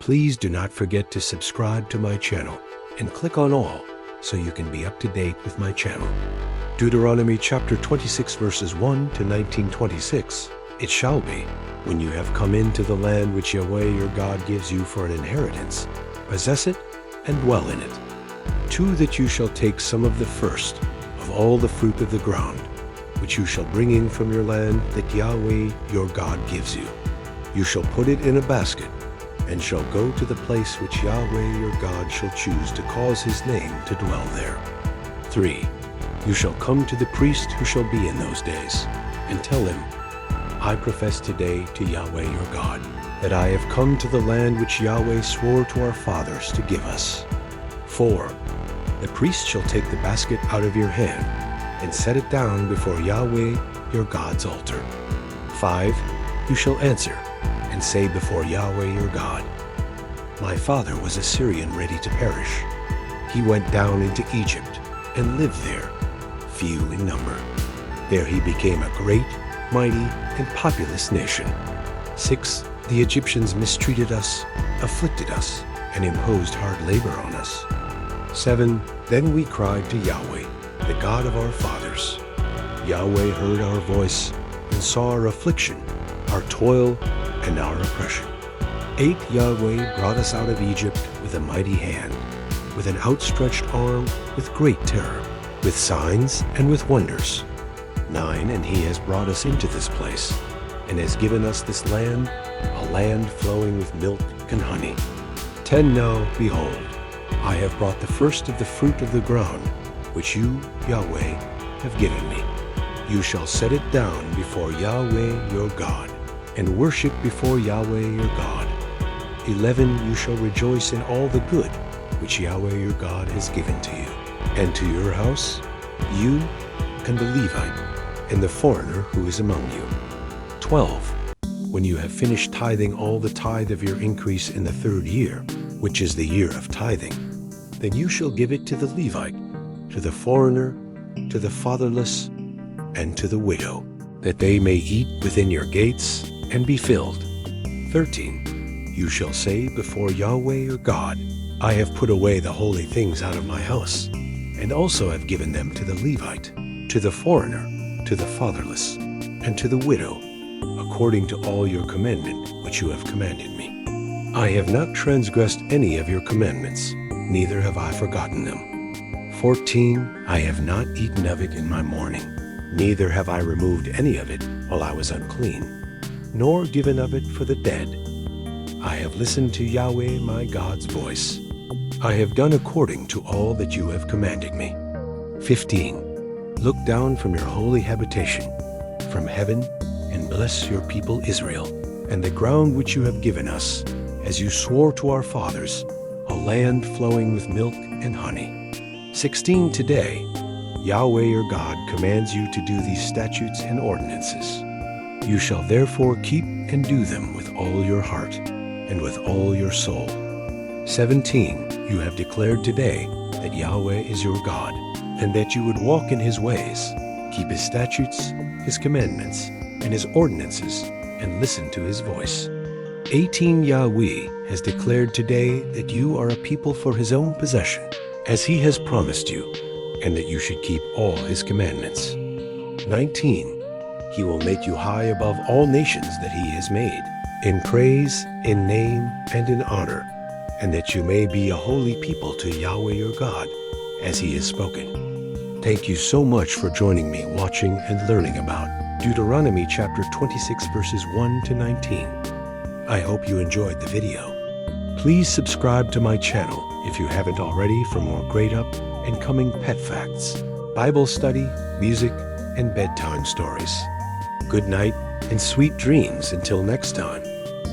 Please do not forget to subscribe to my channel and click on all so you can be up to date with my channel. Deuteronomy chapter 26 verses 1 to 19:26. It shall be, when you have come into the land which Yahweh your God gives you for an inheritance, possess it and dwell in it. 2, that you shall take some of the first of all the fruit of the ground, which you shall bring in from your land that Yahweh your God gives you. You shall put it in a basket, and shall go to the place which Yahweh your God shall choose to cause his name to dwell there. 3, you shall come to the priest who shall be in those days, and tell him, I profess today to Yahweh your God, that I have come to the land which Yahweh swore to our fathers to give us. 4, the priest shall take the basket out of your hand, and set it down before Yahweh your God's altar. 5, you shall answer, and say before Yahweh your God, my father was a Syrian ready to perish. He went down into Egypt, and lived there, few in number. There he became a great, mighty, and populous nation. 6, the Egyptians mistreated us, afflicted us, and imposed hard labor on us. 7, then we cried to Yahweh, the God of our fathers. Yahweh heard our voice, and saw our affliction, our toil, and our oppression. 8, Yahweh brought us out of Egypt with a mighty hand, with an outstretched arm, with great terror, with signs and with wonders. 9, and he has brought us into this place, and has given us this land, a land flowing with milk and honey. 10, now, behold, I have brought the first of the fruit of the ground, which you, Yahweh, have given me. You shall set it down before Yahweh your God, and worship before Yahweh your God. 11, you shall rejoice in all the good which Yahweh your God has given to you, and to your house, you and the Levite, and the foreigner who is among you. 12, when you have finished tithing all the tithe of your increase in the 3rd year, which is the year of tithing, then you shall give it to the Levite, to the foreigner, to the fatherless, and to the widow, that they may eat within your gates and be filled. 13, you shall say before Yahweh your God, I have put away the holy things out of my house, and also have given them to the Levite, to the foreigner, to the fatherless, and to the widow, according to all your commandment which you have commanded me. I have not transgressed any of your commandments, neither have I forgotten them. 14, I have not eaten of it in my mourning, neither have I removed any of it while I was unclean, nor given of it for the dead. I have listened to Yahweh my God's voice. I have done according to all that you have commanded me. 15, look down from your holy habitation, from heaven, and bless your people Israel, and the ground which you have given us, as you swore to our fathers, a land flowing with milk and honey. 16, today, Yahweh your God commands you to do these statutes and ordinances. You shall therefore keep and do them with all your heart and with all your soul. 17, you have declared today that Yahweh is your God, and that you would walk in his ways, keep his statutes, his commandments, and his ordinances, and listen to his voice. 18, Yahweh has declared today that you are a people for his own possession, as he has promised you, and that you should keep all his commandments. 19, he will make you high above all nations that he has made, in praise, in name, and in honor, and that you may be a holy people to Yahweh your God, as he has spoken. Thank you so much for joining me watching and learning about Deuteronomy chapter 26 verses 1 to 19. I hope you enjoyed the video. Please subscribe to my channel if you haven't already for more great up and coming pet facts, Bible study, music, and bedtime stories. Good night and sweet dreams until next time.